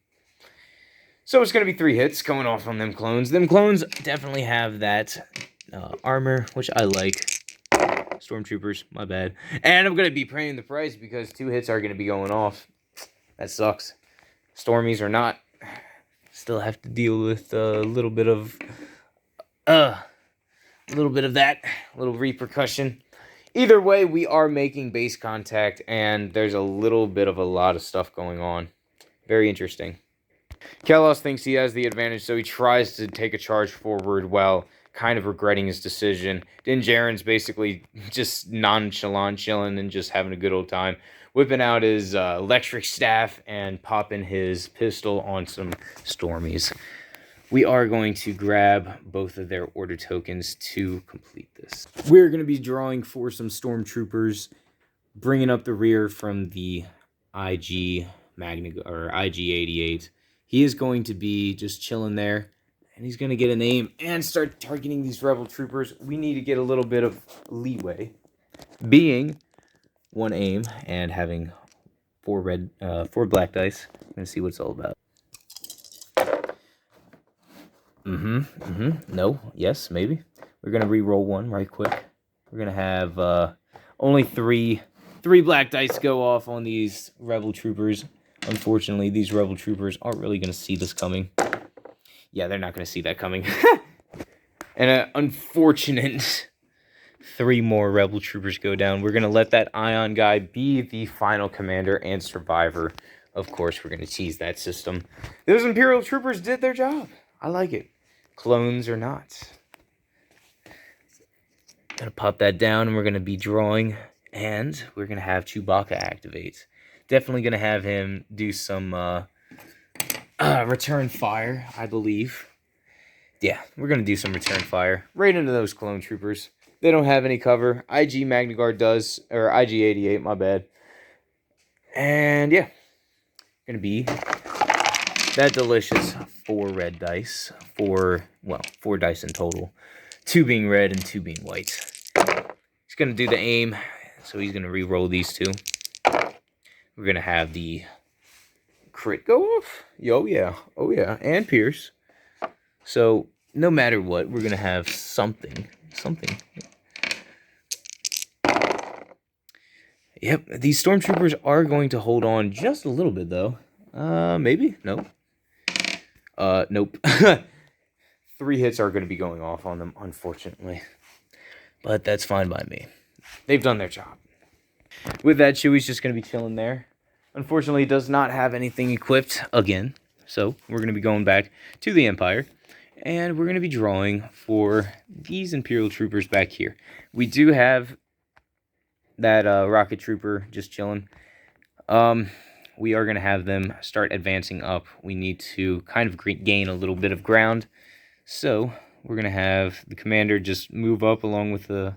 So it's going to be 3 hits going off on them clones. Them clones definitely have that armor, which I like. Stormtroopers, my bad. And I'm going to be paying the price because 2 hits are going to be going off. That sucks. Stormies or not, still have to deal with a little bit of that, little repercussion. Either way, we are making base contact, and there's a little bit of a lot of stuff going on. Very interesting. Kalos thinks he has the advantage, so he tries to take a charge forward while kind of regretting his decision. Din Djarin's basically just nonchalant, chilling, and just having a good old time. Whipping out his electric staff and popping his pistol on some Stormies. We are going to grab both of their order tokens to complete this. We're going to be drawing for some Stormtroopers, bringing up the rear from the IG or IG-88. He is going to be just chilling there, and he's going to get an aim and start targeting these Rebel troopers. We need to get a little bit of leeway, being 1 aim and having 4 black dice. I'm going to see what it's all about. No, yes, maybe. We're going to re-roll 1 right quick. We're going to have only 3 black dice go off on these Rebel troopers. Unfortunately, these Rebel troopers aren't really going to see this coming. Yeah, they're not going to see that coming. And an unfortunate 3 more Rebel troopers go down. We're going to let that Ion guy be the final commander and survivor. Of course, we're going to tease that system. Those Imperial troopers did their job. I like it. Clones or not. Gonna pop that down, and we're gonna be drawing, and we're gonna have Chewbacca activate. Definitely gonna have him do some return fire, I believe. Yeah, we're gonna do some return fire right into those clone troopers. They don't have any cover. IG Magna Guard does, or IG-88, my bad. And yeah, gonna be that delicious 4 red dice. 4 dice in total. 2 being red and 2 being white. He's going to do the aim, so he's going to re-roll these 2. We're going to have the crit go off. Oh yeah, and pierce. So, no matter what, we're going to have something. Yep, these Stormtroopers are going to hold on just a little bit, though. Maybe? No. Nope. 3 hits are going to be going off on them, unfortunately. But that's fine by me. They've done their job. With that, Chewie's just going to be chilling there. Unfortunately, he does not have anything equipped again. So, we're going to be going back to the Empire. And we're going to be drawing for these Imperial troopers back here. We do have that rocket trooper just chilling. We are going to have them start advancing up. We need to kind of gain a little bit of ground. So, we're going to have the commander just move up along with the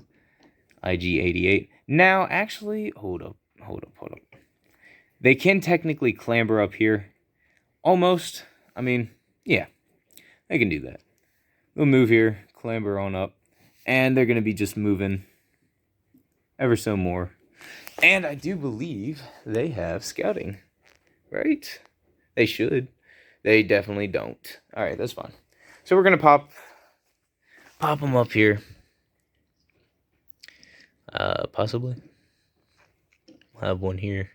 IG-88. Now, actually, hold up. They can technically clamber up here. Almost. I mean, yeah. They can do that. They'll move here, clamber on up. And they're going to be just moving ever so more. And I do believe they have scouting. Right? They should. They definitely don't. Alright, that's fine. So we're going to pop them up here. Possibly. I'll have one here.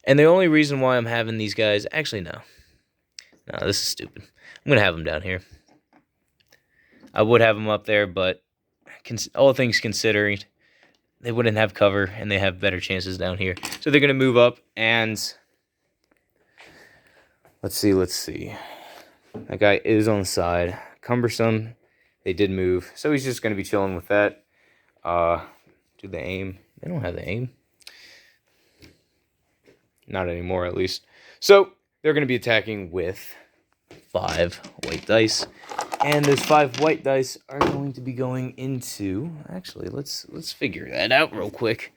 And the only reason why I'm having these guys... Actually, no. No, this is stupid. I'm going to have them down here. I would have them up there, but all things considered, they wouldn't have cover, and they have better chances down here. So they're going to move up, and... Let's see. That guy is on the side. Cumbersome. They did move, so he's just going to be chilling with that. Do they aim? They don't have the aim. Not anymore, at least. So they're going to be attacking with 5 white dice, and those 5 white dice are going to be going into. Actually, let's figure that out real quick.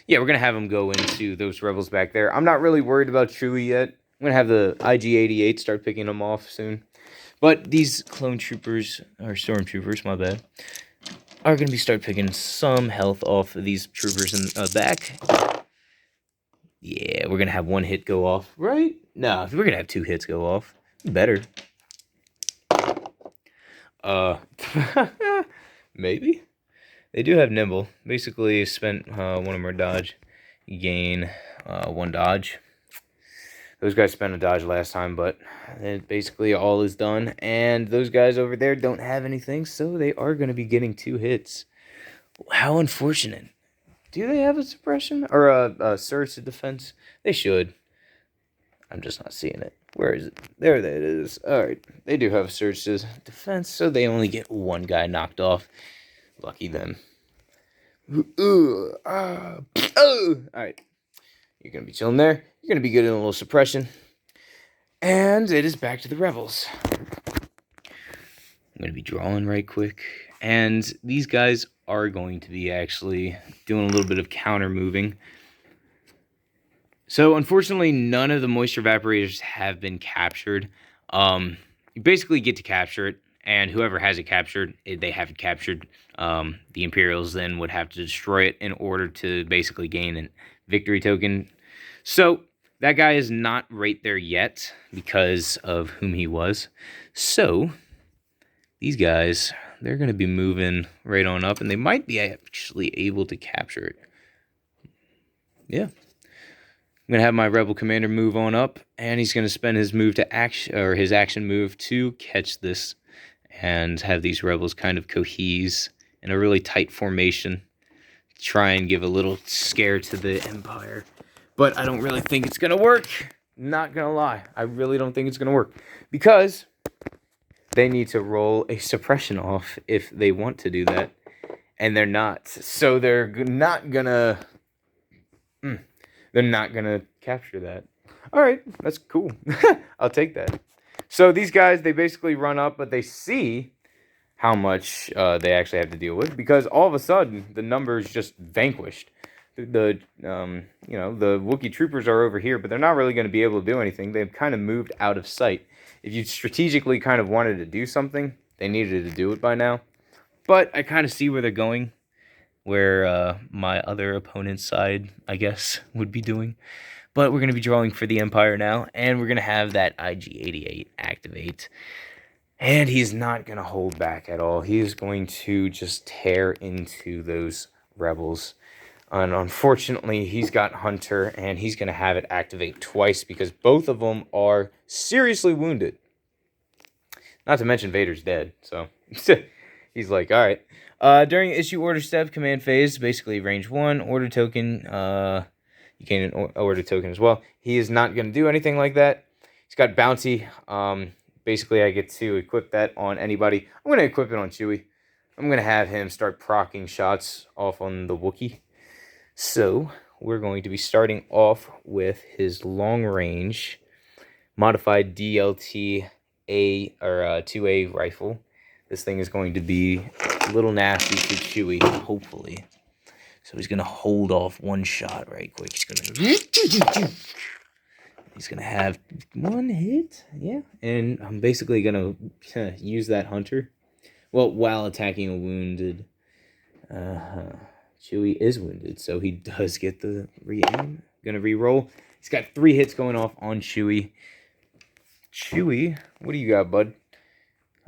Yeah, we're gonna have them go into those rebels back there. I'm not really worried about Chewie yet. I'm gonna have the IG-88 start picking them off soon. But these clone troopers, or stormtroopers, my bad, are gonna be start picking some health off of these troopers in the back. Yeah, we're gonna have 1 hit go off, right? No, we're gonna have 2 hits go off. Better. Maybe. They do have nimble. Basically, spent 1 of our dodge. You gain 1 dodge. Those guys spent a dodge last time, but basically all is done. And those guys over there don't have anything, so they are going to be getting 2 hits. How unfortunate. Do they have a suppression? Or a surge to defense? They should. I'm just not seeing it. Where is it? There that is. Alright. They do have a surge to defense, so they only get 1 guy knocked off. Lucky them. Alright. You're going to be chilling there. You're going to be getting a little suppression. And it is back to the rebels. I'm going to be drawing right quick. And these guys are going to be actually doing a little bit of counter moving. So, unfortunately, none of the moisture evaporators have been captured. You basically get to capture it, and whoever has it captured, they have it captured. The Imperials then would have to destroy it in order to basically gain a victory token. So, that guy is not right there yet because of whom he was. So, these guys, they're going to be moving right on up, and they might be actually able to capture it. Yeah. I'm going to have my Rebel Commander move on up, and he's going to spend his move to action, or his action move to catch this, and have these Rebels kind of cohese in a really tight formation. Try and give a little scare to the Empire. But I don't really think it's going to work. Not going to lie. I really don't think it's going to work. Because they need to roll a suppression off if they want to do that. And they're not. So they're not going to... They're not going to capture that. All right, that's cool. I'll take that. So these guys, they basically run up, but they see how much they actually have to deal with, because all of a sudden the numbers just vanquished. The Wookiee troopers are over here, but they're not really going to be able to do anything. They've kind of moved out of sight. If you strategically kind of wanted to do something, they needed to do it by now. But I kind of see where they're going, where my other opponent's side, I guess, would be doing. But we're going to be drawing for the Empire now, and we're going to have that IG-88 activate. And he's not going to hold back at all. He is going to just tear into those rebels. And unfortunately, he's got Hunter, and he's going to have it activate twice because both of them are seriously wounded. Not to mention Vader's dead, so he's like, all right. During issue order step command phase, basically range 1, order token, you gain an order token as well. He is not going to do anything like that. He's got bounty. Basically, I get to equip that on anybody. I'm going to equip it on Chewie. I'm going to have him start proccing shots off on the Wookiee. So, we're going to be starting off with his long range modified DLT A or 2A rifle. This thing is going to be a little nasty to Chewie, hopefully. So he's going to hold off 1 shot right quick. He's going to have 1 hit. Yeah. And I'm basically going to use that Hunter. Well, while attacking a wounded. Chewie is wounded, so he does get the re-aim. Going to re-roll. He's got 3 hits going off on Chewie. Chewie, what do you got, bud?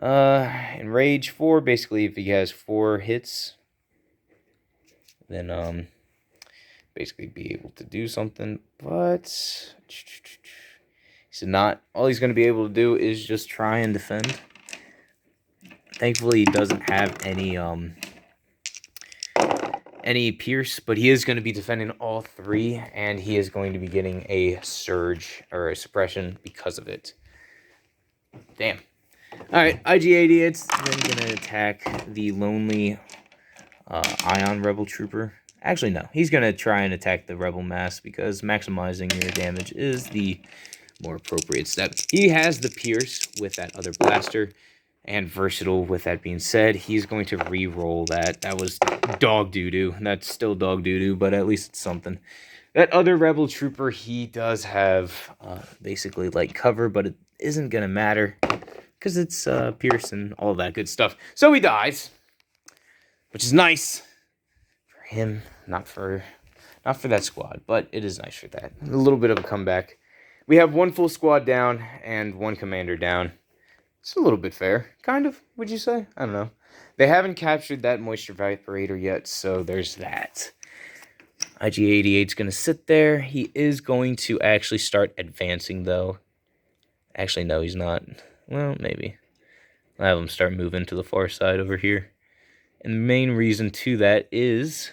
In Rage 4, basically, if he has 4 hits, then, basically be able to do something, but he's not. All he's going to be able to do is just try and defend. Thankfully, he doesn't have any pierce, but he is going to be defending all 3, and he is going to be getting a surge or a suppression because of it. Damn. Alright, IG-88's then going to attack the lonely Ion Rebel Trooper. Actually, no. He's going to try and attack the Rebel Mass because maximizing your damage is the more appropriate step. He has the Pierce with that other blaster, and Versatile with that being said. He's going to re-roll that. That was dog doo-doo. That's still dog doo-doo, but at least it's something. That other Rebel Trooper, he does have basically light cover, but it isn't going to matter because it's Pierce and all that good stuff. So he dies, which is nice for him, not for that squad, but it is nice for that. A little bit of a comeback. We have one full squad down and one commander down. It's a little bit fair, kind of, would you say? I don't know. They haven't captured that Moisture Vibrator yet, so there's that. IG-88's going to sit there. He is going to actually start advancing, though. Actually, no, he's not. Well, maybe. I'll have him start moving to the far side over here. And the main reason to that is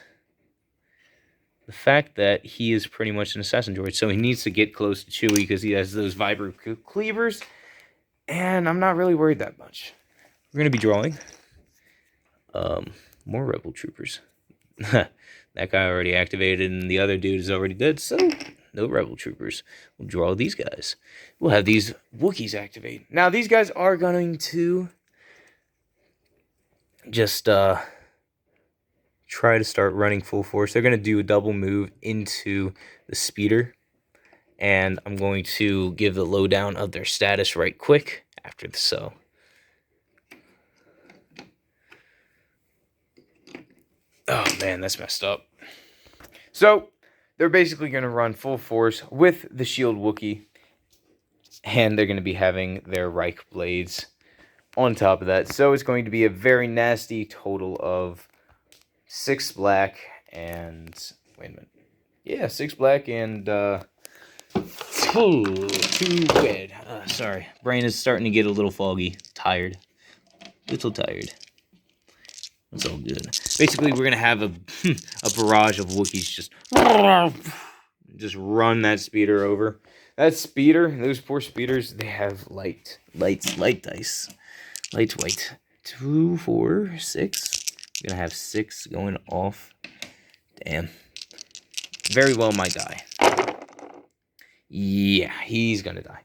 the fact that he is pretty much an assassin droid, so he needs to get close to Chewie because he has those Vibro Cleavers. And I'm not really worried that much. We're going to be drawing more Rebel Troopers. That guy already activated, and the other dude is already dead, so no Rebel Troopers. We'll draw these guys. We'll have these Wookiees activate. Now, these guys are going to just try to start running full force. They're going to do a double move into the speeder. And I'm going to give the lowdown of their status right quick after the so. Oh, man, that's messed up. So, they're basically going to run full force with the Shield Wookiee. And they're going to be having their Reich Blades on top of that. So, it's going to be a very nasty total of 6 black and... Wait a minute. Yeah, 6 black and... 2 red. Sorry. Brain is starting to get a little foggy. Tired. Little tired. It's all good. Basically, we're going to have a barrage of Wookiees just run that speeder over. That speeder, those poor speeders, they have light dice. Light white. 2, 4, 6. I'm going to have 6 going off. Damn. Very well might die. Yeah, he's going to die.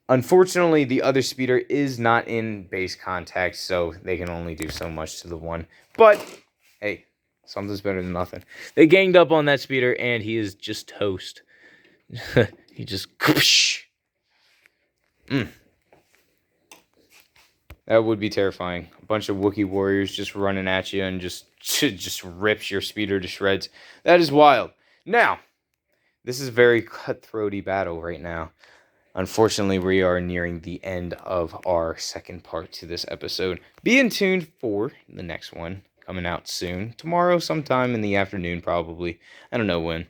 Unfortunately, the other speeder is not in base contact, so they can only do so much to the one. But, hey, something's better than nothing. They ganged up on that speeder, and he is just toast. He just... That would be terrifying. A bunch of Wookiee warriors just running at you and just rips your speeder to shreds. That is wild. Now, this is a very cutthroaty battle right now. Unfortunately, we are nearing the end of our second part to this episode. Be in tune for the next one coming out soon. Tomorrow, sometime in the afternoon, probably. I don't know when.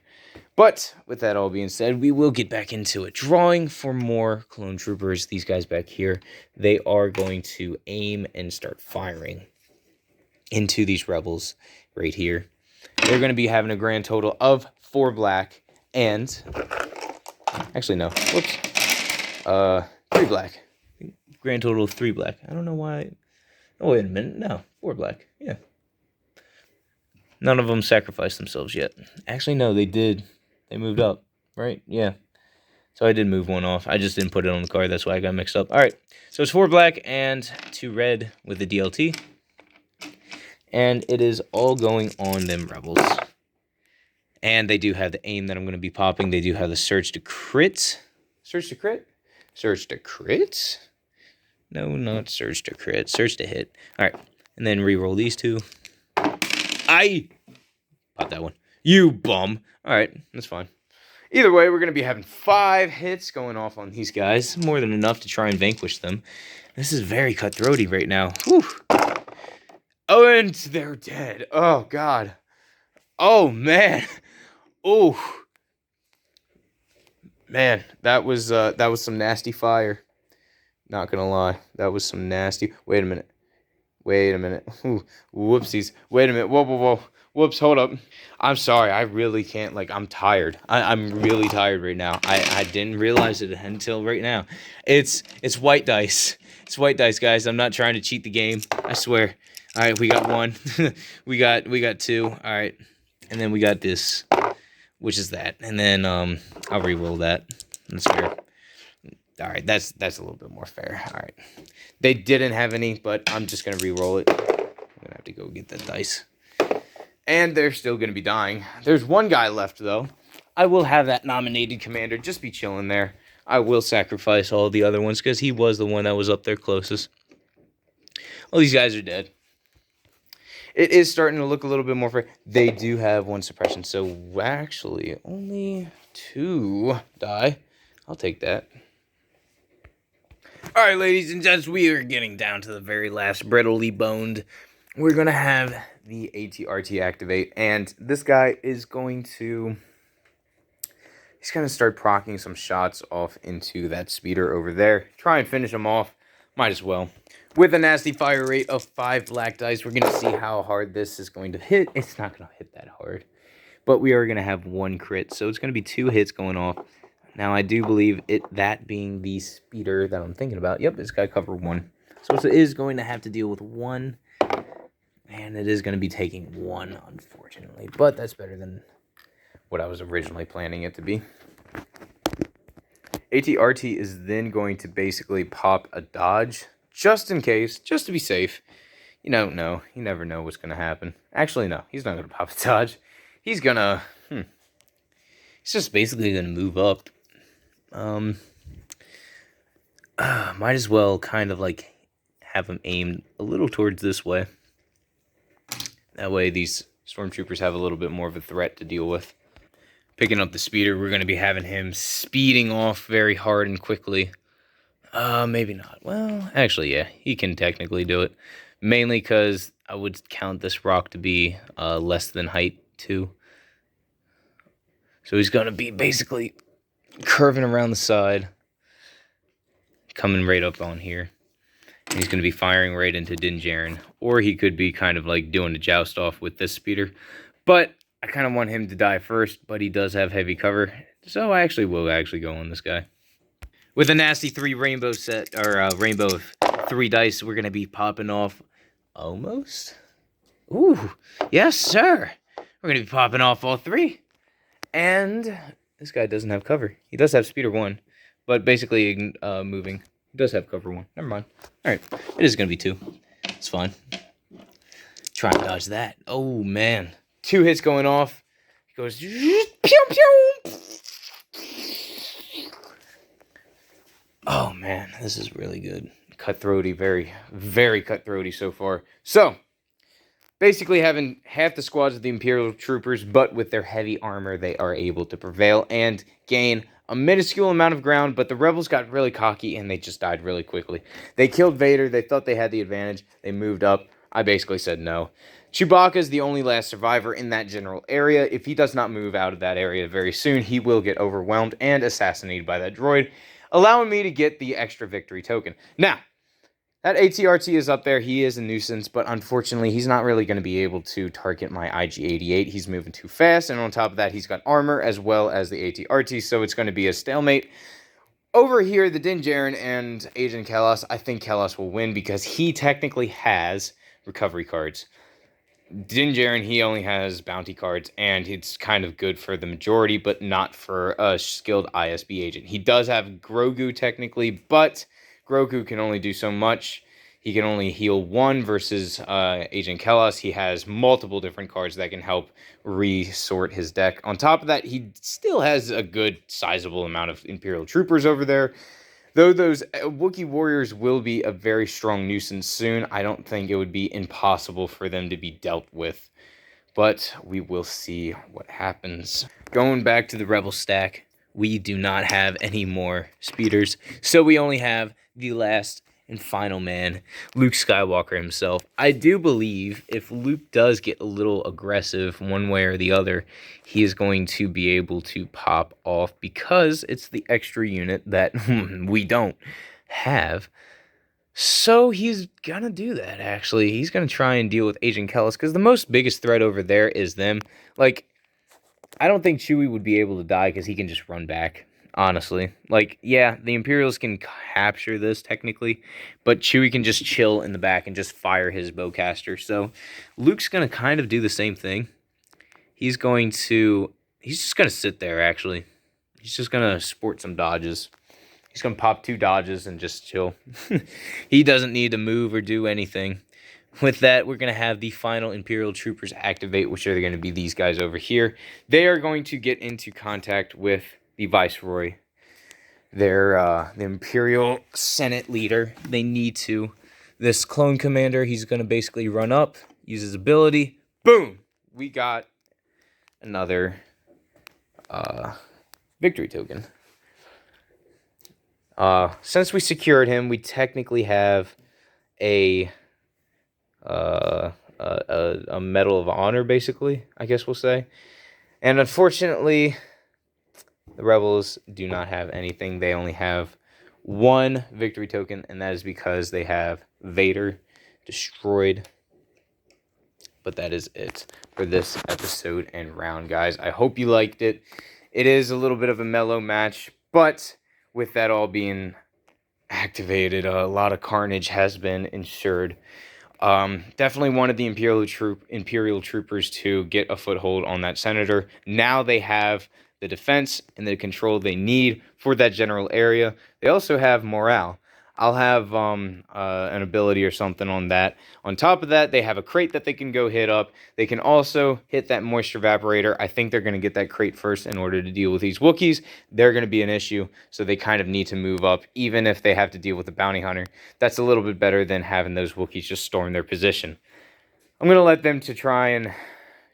But with that all being said, we will get back into it. Drawing for more clone troopers. These guys back here, they are going to aim and start firing into these rebels right here. They're going to be having a grand total of 4 black and... Actually, no. Whoops. 3 black. Grand total of 3 black. I don't know why. Oh, wait a minute. No, 4 black. Yeah. None of them sacrificed themselves yet. Actually, no, they did. They moved up, right? Yeah. So I did move one off. I just didn't put it on the card. That's why I got mixed up. All right. So it's 4 black and 2 red with the DLT. And it is all going on them rebels. And they do have the aim that I'm going to be popping. They do have the search to crit. Search to crit? Search to crit? No, not search to crit. Search to hit. All right. And then re-roll these 2. Pop that one. You bum. All right. That's fine. Either way, we're going to be having 5 hits going off on these guys. More than enough to try and vanquish them. This is very cutthroaty right now. Whew. Oh, and they're dead. Oh, God. Oh, man. Oh. Man, that was some nasty fire. Not gonna lie, that was some nasty. Wait a minute. Ooh, whoopsies. Wait a minute. Whoa. Whoops, hold up. I'm sorry. I really can't. Like, I'm tired. I'm really tired right now. I didn't realize it until right now. It's white dice. It's white dice, guys. I'm not trying to cheat the game. I swear. All right, we got one. we got two. All right, and then we got this, which is that. And then I'll re-roll that. That's fair. All right, that's a little bit more fair. All right, they didn't have any, but I'm just gonna re-roll it. I'm gonna have to go get that dice. And they're still going to be dying. There's one guy left, though. I will have that nominated commander just be chilling there. I will sacrifice all the other ones because he was the one that was up there closest. All these guys are dead. It is starting to look a little bit more fair. They do have one suppression, so actually only 2 die. I'll take that. All right, ladies and gents, we are getting down to the very last brittly boned. We're going to have the ATRT activate, and this guy is going to... He's going to start procking some shots off into that speeder over there. Try and finish him off. Might as well. With a nasty fire rate of 5 black dice, we're going to see how hard this is going to hit. It's not going to hit that hard. But we are going to have 1 crit, so it's going to be 2 hits going off. Now, I do believe that being the speeder that I'm thinking about. Yep, it's got cover 1. So it is going to have to deal with 1. And it is going to be taking 1, unfortunately. But that's better than what I was originally planning it to be. ATRT is then going to basically pop a dodge, just in case, just to be safe. You don't know. You never know what's going to happen. Actually, no. He's not going to pop a dodge. He's going to... He's just basically going to move up. Might as well kind of like have him aimed a little towards this way. That way these stormtroopers have a little bit more of a threat to deal with. Picking up the speeder, we're going to be having him speeding off very hard and quickly. Maybe not. Well, actually, yeah, he can technically do it. Mainly because I would count this rock to be less than height, too. So he's going to be basically curving around the side. Coming right up on here. He's going to be firing right into Din Djarin. Or he could be kind of like doing a joust off with this speeder. But I kind of want him to die first. But he does have heavy cover. So I actually will go on this guy. With a nasty 3 rainbow set, or rainbow of 3 dice, we're going to be popping off almost. Ooh, yes, sir. We're going to be popping off all 3. And this guy doesn't have cover. He does have speeder 1. But basically, moving. He does have cover 1. Never mind. Alright. It is going to be 2. It's fine. Try and dodge that. Oh, man. 2 hits going off. He goes... Pew, pew. Oh, man. This is really good. Cutthroaty. Very, very cutthroaty so far. So, basically having half the squads of the Imperial Troopers, but with their heavy armor, they are able to prevail and gain a minuscule amount of ground, but the Rebels got really cocky and they just died really quickly. They killed Vader. They thought they had the advantage. They moved up. I basically said no. Chewbacca is the only last survivor in that general area. If he does not move out of that area very soon, he will get overwhelmed and assassinated by that droid, allowing me to get the extra victory token. Now, that ATRT is up there. He is a nuisance, but unfortunately, he's not really going to be able to target my IG-88. He's moving too fast, and on top of that, he's got armor as well as the ATRT, so it's going to be a stalemate. Over here, the Din Djarin and Agent Kalos, I think Kalos will win because he technically has recovery cards. Din Djarin, he only has bounty cards, and it's kind of good for the majority, but not for a skilled ISB agent. He does have Grogu technically, but Grogu can only do so much. He can only heal 1 versus Agent Kalos. He has multiple different cards that can help resort his deck. On top of that, he still has a good sizable amount of Imperial Troopers over there. Though those Wookiee warriors will be a very strong nuisance soon, I don't think it would be impossible for them to be dealt with. But we will see what happens. Going back to the Rebel stack, we do not have any more speeders. So we only have the last and final man, Luke Skywalker himself. I do believe if Luke does get a little aggressive one way or the other, he is going to be able to pop off because it's the extra unit that we don't have. So he's gonna do that, actually. He's gonna try and deal with Agent Kellis, because the biggest threat over there is them. Like, I don't think Chewie would be able to die because he can just run back, honestly. Like, yeah, the Imperials can capture this, technically, but Chewie can just chill in the back and just fire his bowcaster. So Luke's gonna kind of do the same thing. He's just gonna sit there, actually. He's just gonna sport some dodges. He's going to pop 2 dodges and just chill. He doesn't need to move or do anything. With that, we're going to have the final Imperial troopers activate, which are going to be these guys over here. They are going to get into contact with the Viceroy, the Imperial Senate leader. They need to. This clone commander, he's going to basically run up, use his ability. Boom! We got another victory token. Since we secured him, we technically have a Medal of Honor, basically, I guess we'll say. And unfortunately, the Rebels do not have anything. They only have 1 victory token, and that is because they have Vader destroyed. But that is it for this episode and round, guys. I hope you liked it. It is a little bit of a mellow match, but with that all being activated, a lot of carnage has been ensured. Definitely wanted the Imperial troopers to get a foothold on that senator. Now they have the defense and the control they need for that general area. They also have morale. I'll have an ability or something on that. On top of that, they have a crate that they can go hit up. They can also hit that moisture evaporator. I think they're going to get that crate first in order to deal with these Wookiees. They're going to be an issue, so they kind of need to move up, even if they have to deal with the bounty hunter. That's a little bit better than having those Wookiees just storm their position. I'm going to let them to try and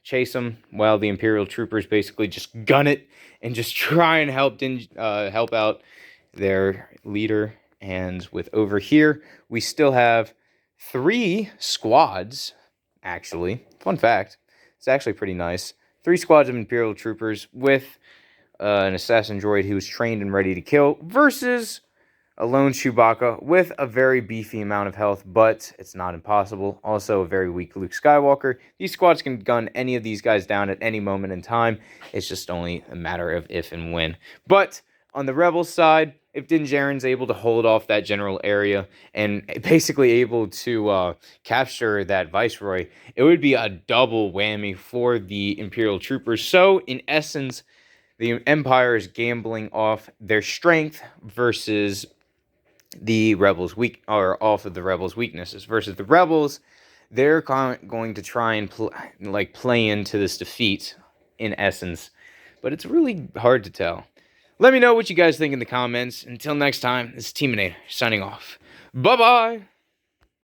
chase them while the Imperial troopers basically just gun it and just try and help out their leader. And with over here, we still have 3 squads, actually. Fun fact, it's actually pretty nice. 3 squads of Imperial troopers with an assassin droid who's trained and ready to kill versus a lone Chewbacca with a very beefy amount of health, but it's not impossible. Also, a very weak Luke Skywalker. These squads can gun any of these guys down at any moment in time. It's just only a matter of if and when. But on the Rebel side, if Din Djarin's able to hold off that general area and basically able to capture that Viceroy, it would be a double whammy for the Imperial troopers. So, in essence, the Empire is gambling off their strength versus the Rebels' off of the Rebels' weaknesses. Versus the Rebels, they're going to try and play into this defeat, in essence. But it's really hard to tell. Let me know what you guys think in the comments. Until next time, this is Teaminator signing off. Bye-bye!